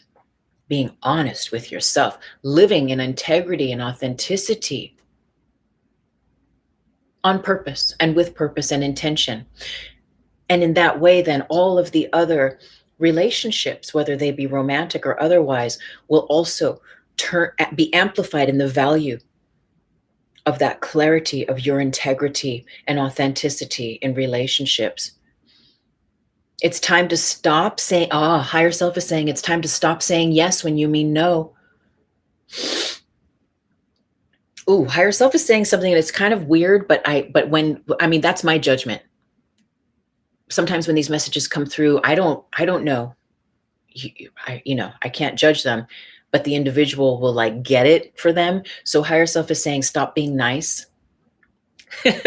S1: with yourself, living in integrity and authenticity on purpose and with purpose and intention. And in that way, then all of the other relationships, whether they be romantic or otherwise, will also be amplified in the value of that clarity of your integrity and authenticity in relationships. It's time to stop saying, higher self is saying it's time to stop saying yes when you mean no. Ooh, higher self is saying something that's kind of weird, but that's my judgment. Sometimes when these messages come through, I don't know. I can't judge them. but the individual will like get it for them. So higher self is saying, stop being nice.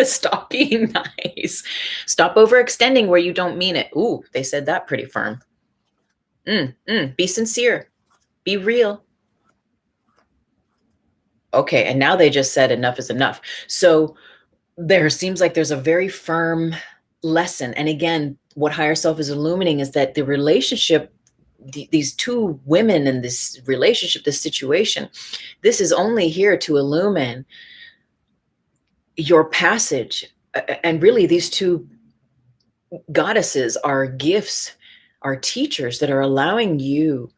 S1: Stop being nice. Stop overextending where you don't mean it. Ooh, they said that pretty firm. Be sincere. Be real. Okay, and now they just said enough is enough. So there seems like there's a very firm lesson. And again, what higher self is illuminating is that the relationship, these two women in this relationship, this situation, this is only here to illumine your passage. And really, these two goddesses are gifts, are teachers that are allowing you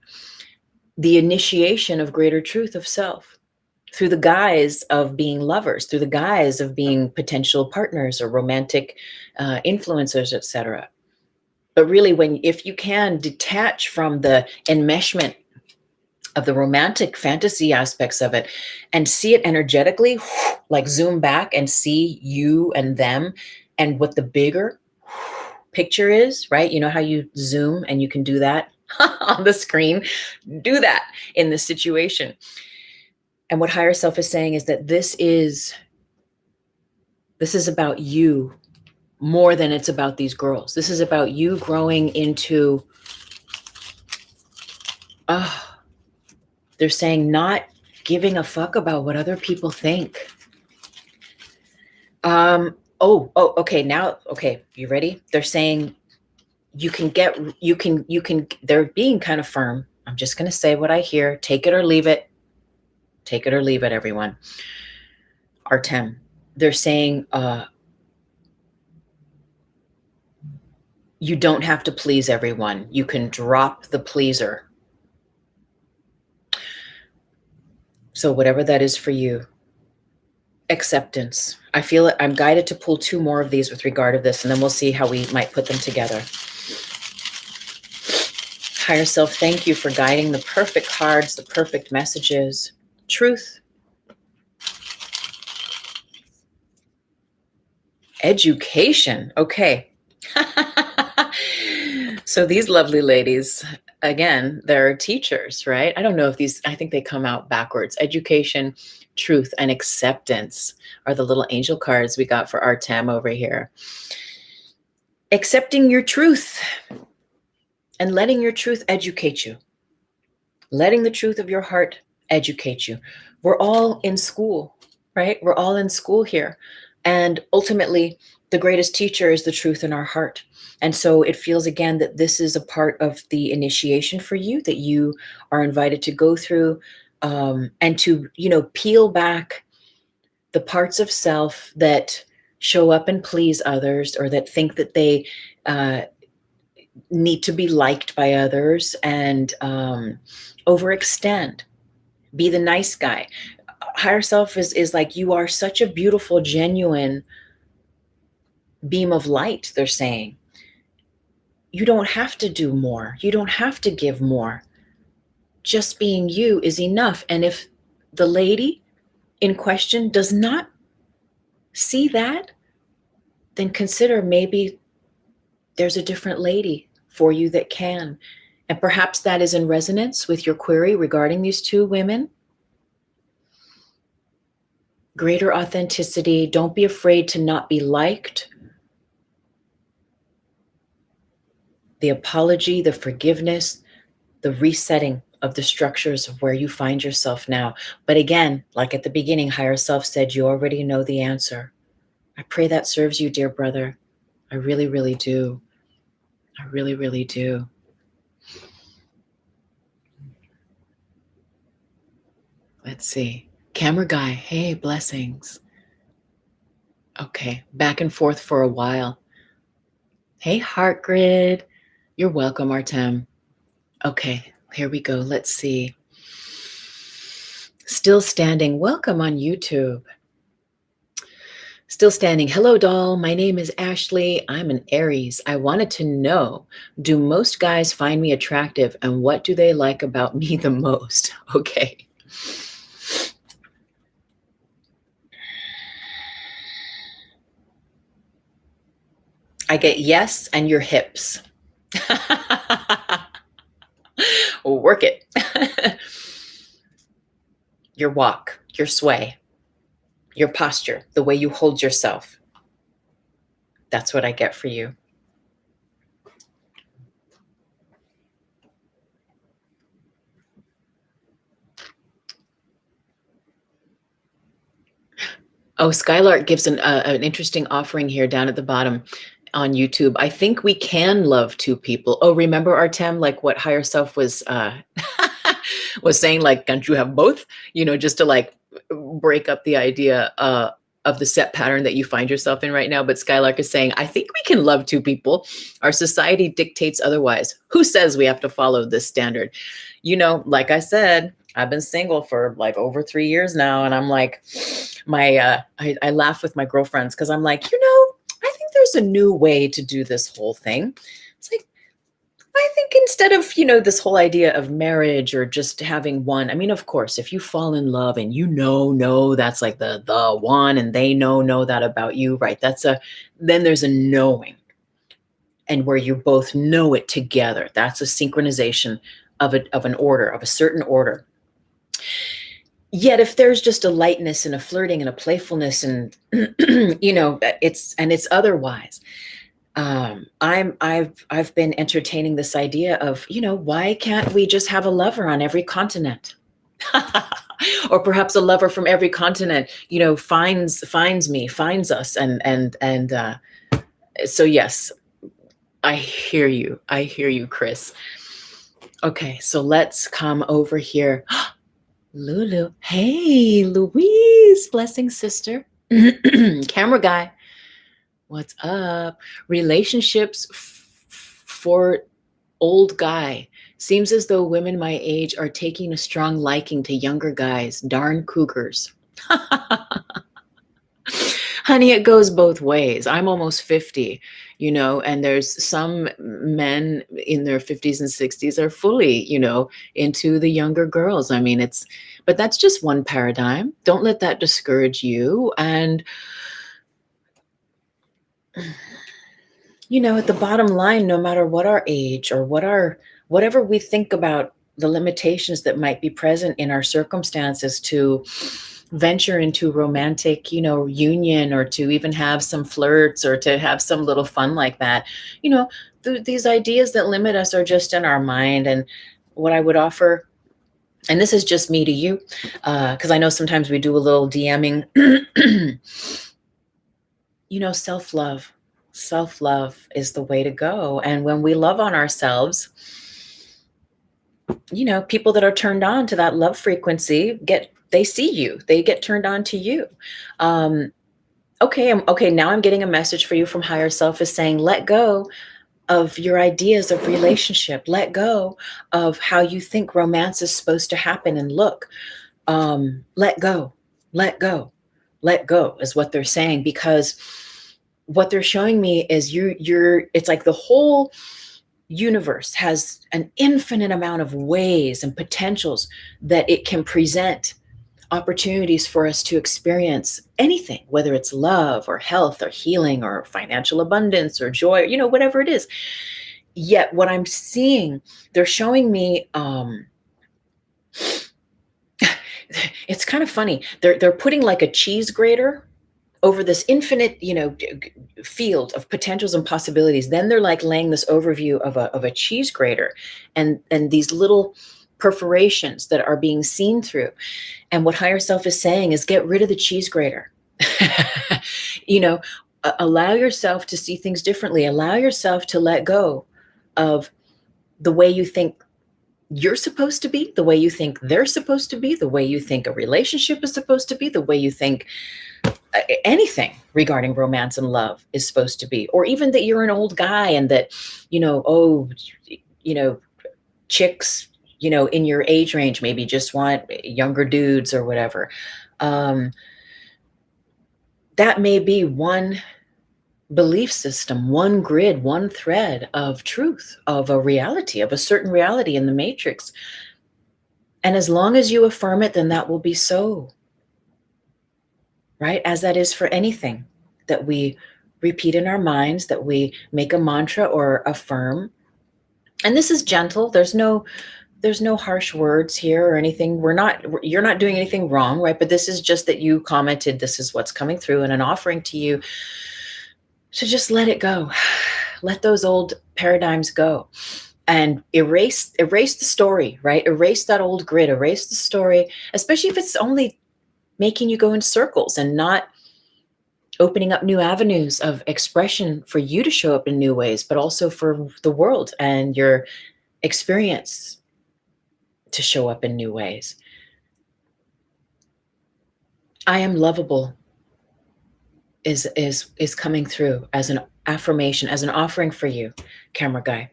S1: the initiation of greater truth of self through the guise of being lovers, through the guise of being potential partners or romantic influencers, etc. But really, if you can detach from the enmeshment of the romantic fantasy aspects of it and see it energetically, like zoom back and see you and them and what the bigger picture is, right? You know how you zoom and you can do that on the screen? Do that in this situation. And what higher self is saying is that this is about you more than it's about these girls. This is about you growing into, they're saying not giving a fuck about what other people think. Okay. Now, okay. You ready? They're saying they're being kind of firm. I'm just going to say what I hear. Take it or leave it. Take it or leave it, everyone. Artem. They're saying, you don't have to please everyone. You can drop the pleaser. So whatever that is for you. Acceptance. I feel it. I'm guided to pull two more of these with regard to this, and then we'll see how we might put them together. Higher self, thank you for guiding the perfect cards, the perfect messages. Truth. Education. Okay. So these lovely ladies, again, they're teachers, right? I don't know if I think they come out backwards. Education, truth, and acceptance are the little angel cards we got for Artem over here. Accepting your truth and letting your truth educate you. Letting the truth of your heart educate you. We're all in school, right? We're all in school here. And ultimately, the greatest teacher is the truth in our heart. And so it feels again that this is a part of the initiation for you, that you are invited to go through and to, peel back the parts of self that show up and please others, or that think that they need to be liked by others, and overextend. Be the nice guy. Higher self is like, you are such a beautiful, genuine beam of light, they're saying. You don't have to do more. You don't have to give more. Just being you is enough. And if the lady in question does not see that, then consider maybe there's a different lady for you that can. And perhaps that is in resonance with your query regarding these two women. Greater authenticity. Don't be afraid to not be liked. The apology, the forgiveness, the resetting of the structures of where you find yourself now. But again, like at the beginning, higher self said, you already know the answer. I pray that serves you, dear brother. I really, really do. I really, really do. Let's see. Camera guy, hey, blessings. Okay, back and forth for a while. Hey, Heart Grid. You're welcome, Artem. Okay, here we go. Let's see. Still standing. Welcome on YouTube. Still standing. Hello, doll. My name is Ashley. I'm an Aries. I wanted to know, do most guys find me attractive, and what do they like about me the most? Okay. I get yes and your hips. Work it. your walk, your sway, your posture, the way you hold yourself. That's what I get for you. Oh, Skylark gives an interesting offering here down at the bottom on YouTube. I think we can love two people. Oh, remember Artem, like what higher self was was saying, like, can't you have both? You know, just to like break up the idea of the set pattern that you find yourself in right now. But Skylark is saying, I think we can love two people. Our society dictates otherwise. Who says we have to follow this standard? You know, like I said, I've been single for like over 3 years now. And I'm like, I laugh with my girlfriends because I'm like, you know, I think there's a new way to do this whole thing. It's like, I think instead of, you know, this whole idea of marriage or just having one, I mean, of course, if you fall in love and you know that's like the one and they know that about you, right? Then there's a knowing, and where you both know it together. That's a synchronization of an order, of a certain order. Yet if there's just a lightness and a flirting and a playfulness and, you know, it's otherwise. I've been entertaining this idea of, you know, why can't we just have a lover on every continent? Or perhaps a lover from every continent, you know, finds us. So yes, I hear you, Chris. Okay, so let's come over here. Lulu. Hey, Louise. Blessings, sister. Camera guy. What's up? Relationships for old guy. Seems as though women my age are taking a strong liking to younger guys. Darn cougars. Honey, it goes both ways. I'm almost 50, you know, and there's some men in their 50s and 60s are fully, you know, into the younger girls. I mean, but that's just one paradigm. Don't let that discourage you. And, you know, at the bottom line, no matter what our age or whatever we think about the limitations that might be present in our circumstances to venture into romantic, you know, union, or to even have some flirts or to have some little fun like that, you know, these ideas that limit us are just in our mind. And what I would offer, and this is just me to you, because I know sometimes we do a little DMing, you know, self-love is the way to go. And when we love on ourselves, you know, people that are turned on to that love frequency they see you, they get turned on to you. Okay, now I'm getting a message for you from higher self is saying, let go of your ideas of relationship. Let go of how you think romance is supposed to happen and look. Let go is what they're saying, because what they're showing me is it's like the whole universe has an infinite amount of ways and potentials that it can present opportunities for us to experience anything, whether it's love or health or healing or financial abundance or joy, you know, whatever it is. Yet what I'm seeing, they're showing me, it's kind of funny. They're putting like a cheese grater over this infinite, you know, field of potentials and possibilities. Then they're like laying this overview of a cheese grater and these little perforations that are being seen through. And what higher self is saying is get rid of the cheese grater. You know, allow yourself to see things differently. Allow yourself to let go of the way you think you're supposed to be, the way you think they're supposed to be, the way you think a relationship is supposed to be, the way you think anything regarding romance and love is supposed to be, or even that you're an old guy and that, you know, chicks, you know, in your age range maybe just want younger dudes or whatever. That may be one belief system, one grid, one thread of truth, of a reality, of a certain reality in the matrix. And as long as you affirm it, then that will be so. Right? As that is for anything that we repeat in our minds, that we make a mantra or affirm. And this is gentle. There's no there's no harsh words here or anything. You're not doing anything wrong, right? But this is just that you commented, this is what's coming through, and an offering to you to just let it go. Let those old paradigms go and erase the story, right? Erase that old grid, erase the story, especially if it's only making you go in circles and not opening up new avenues of expression for you to show up in new ways, but also for the world and your experience to show up in new ways. I am lovable is coming through as an affirmation, as an offering for you, camera guy.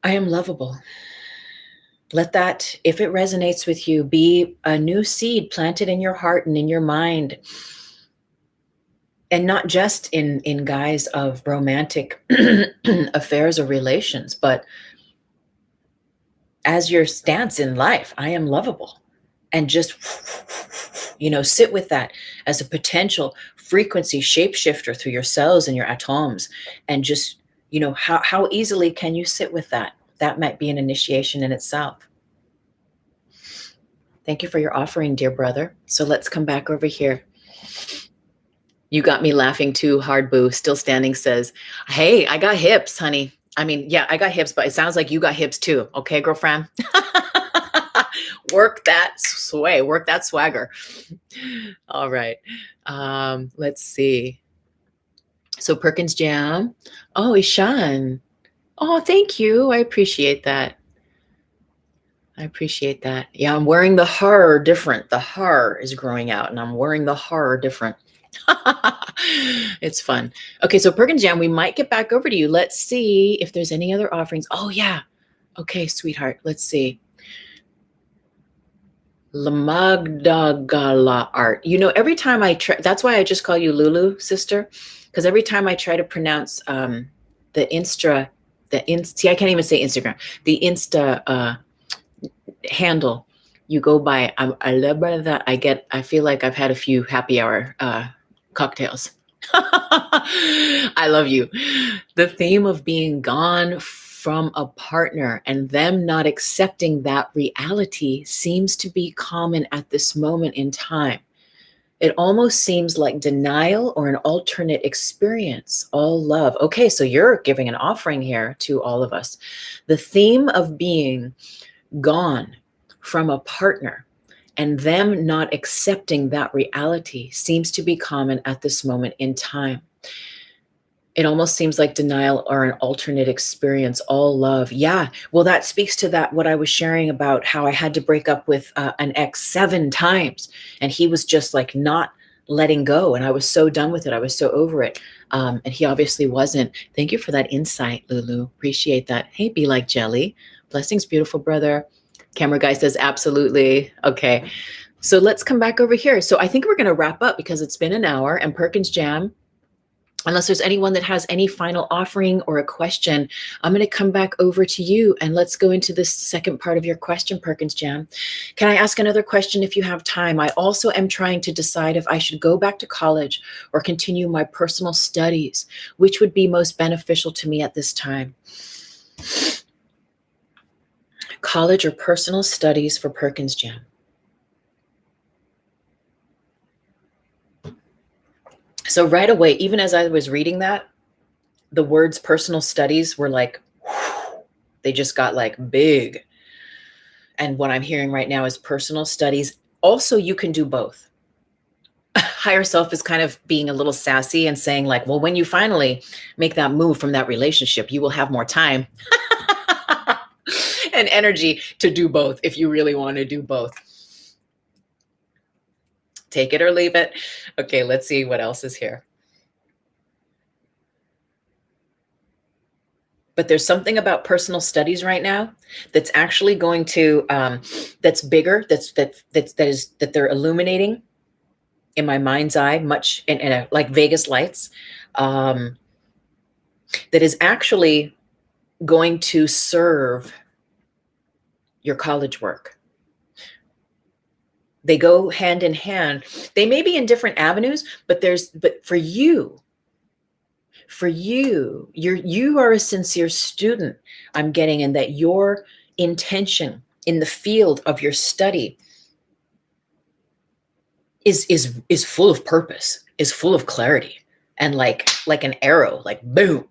S1: I am lovable. Let that, if it resonates with you, be a new seed planted in your heart and in your mind. And not just in guise of romantic affairs or relations, but as your stance in life. I am lovable. And just, sit with that as a potential frequency shapeshifter through your cells and your atoms. And just, how easily can you sit with that? That might be an initiation in itself. Thank you for your offering, dear brother. So let's come back over here. You got me laughing too hard, Boo. Still Standing says, hey, I got hips, honey. I mean, yeah, I got hips, but it sounds like you got hips too. Okay, girlfriend? Work that sway, work that swagger. All right. Let's see. So Perkins Jam. Oh, Ishan. Oh, thank you. I appreciate that. I appreciate that. Yeah, I'm wearing the har different. The har is growing out and I'm wearing the har different. It's fun. Okay, so Perkins Jam, we might get back over to you. Let's see if there's any other offerings. Oh, yeah. Okay, sweetheart. Let's see. Lamagdagala art. Every time I try, that's why I just call you Lulu, sister, because every time I try to pronounce the Insta, see, I can't even say Instagram, the Insta handle you go by, I love that. I feel like I've had a few happy hour cocktails. I love you. The theme of being gone from a partner and them not accepting that reality seems to be common at this moment in time. It almost seems like denial or an alternate experience. All love. Okay, so you're giving an offering here to all of us. The theme of being gone from a partner and them not accepting that reality seems to be common at this moment in time. It almost seems like denial or an alternate experience. All love. Yeah. Well, that speaks to that, what I was sharing about how I had to break up with an ex 7 times. And he was just like not letting go. And I was so done with it. I was so over it. And he obviously wasn't. Thank you for that insight, Lulu. Appreciate that. Hey, Be Like Jelly. Blessings, beautiful brother. Camera guy says, absolutely. Okay. So let's come back over here. So I think we're going to wrap up because it's been an hour, and Perkins Jam, unless there's anyone that has any final offering or a question, I'm going to come back over to you and let's go into this second part of your question, Perkins Jam. Can I ask another question if you have time? I also am trying to decide if I should go back to college or continue my personal studies, which would be most beneficial to me at this time. College or personal studies for Perkins Jam. So right away, even as I was reading that, the words personal studies were like, whew, they just got like big. And what I'm hearing right now is personal studies. Also, you can do both. Higher self is kind of being a little sassy and saying like, well, when you finally make that move from that relationship, you will have more time and energy to do both if you really want to do both. Take it or leave it. Okay, let's see what else is here. But there's something about personal studies right now that's actually going to, that's bigger, that they're illuminating in my mind's eye, much in like Vegas lights, that is actually going to serve your college work. They go hand in hand. They may be in different avenues, but for you, you are a sincere student, I'm getting, in that you're intention in the field of your study is full of purpose, is full of clarity, and like an arrow, like boom.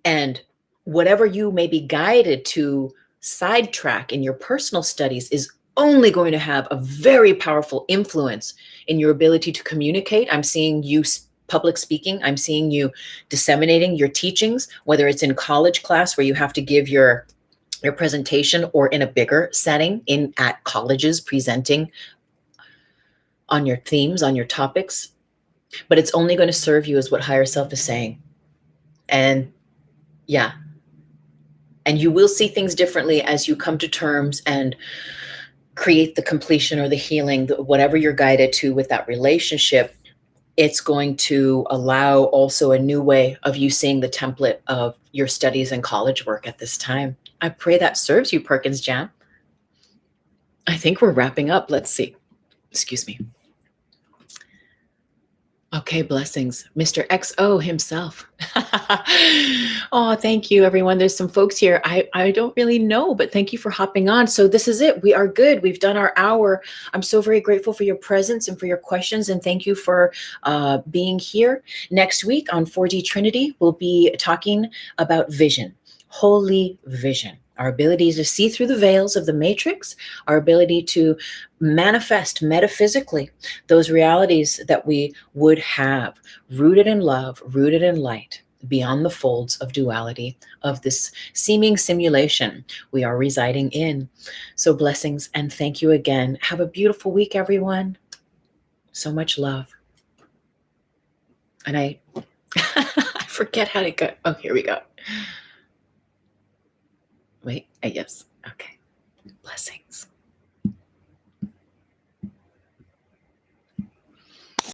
S1: And whatever you may be guided to sidetrack in your personal studies is only going to have a very powerful influence in your ability to communicate. I'm seeing you public speaking. I'm seeing you disseminating your teachings, whether it's in college class where you have to give your presentation, or in a bigger setting in at colleges presenting on your themes, on your topics. But it's only going to serve you as what higher self is saying. And yeah, and you will see things differently as you come to terms and create the completion or the healing, whatever you're guided to with that relationship. It's going to allow also a new way of you seeing the template of your studies and college work at this time. I pray that serves you, Perkins Jam. I think we're wrapping up. Let's see. Excuse me. Okay, blessings. Mr. XO himself. Oh, thank you, everyone. There's some folks here. I don't really know, but thank you for hopping on. So this is it. We are good. We've done our hour. I'm so very grateful for your presence and for your questions. And thank you for being here. Next week on 4D Trinity, we'll be talking about vision, holy vision. Our ability to see through the veils of the matrix, our ability to manifest metaphysically those realities that we would have, rooted in love, rooted in light, beyond the folds of duality of this seeming simulation we are residing in. So blessings and thank you again. Have a beautiful week, everyone. So much love. And I forget how to go. Oh, here we go. Wait, yes. Okay. Blessings.